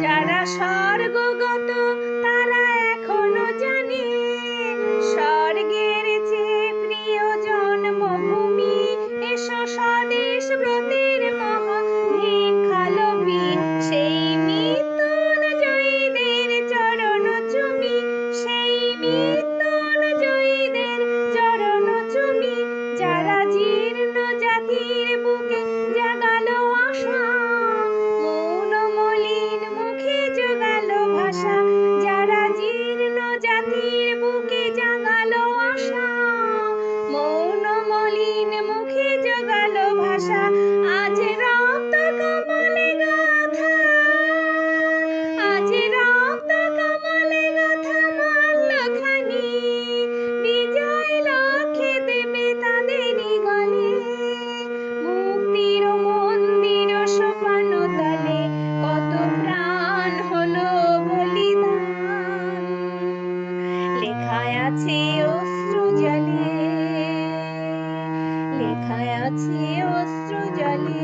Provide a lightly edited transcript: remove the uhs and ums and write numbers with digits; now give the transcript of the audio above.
যারা স্বর্গগত তারা এখনো জানে স্বর্গের চেয়ে প্রিয় জন্মভূমি। এসো স্বদেশ ব্রতের মহা ভিক্ষালপি, সেই মৃত্যুঞ্জয়ীদের চরণ চুমি, সেই মৃত্যুঞ্জয়ীদের চরণ চুমি। যারা জীর্ণ জাতির বুকে জাগালো আশা, মৌন মলিন মুখে জোগালো ভাষা। যারা জীর্ণ জাতির বুকে জাগালো আশা, মৌন মলিন মুখে জোগালো ভাষা। আজ রক্ত কমলে গাথা, আজ রক্ত কমলে গাথা মাল্যখানি, বিজয় লক্ষ্যে দেবে তাদেরই গলে। মুক্তির মন্দির সোপান তলে কত প্রাণ হলো বলিদান, লেখায় আছে অশ্রু জলে, লেখায় আছে অশ্রু জলে।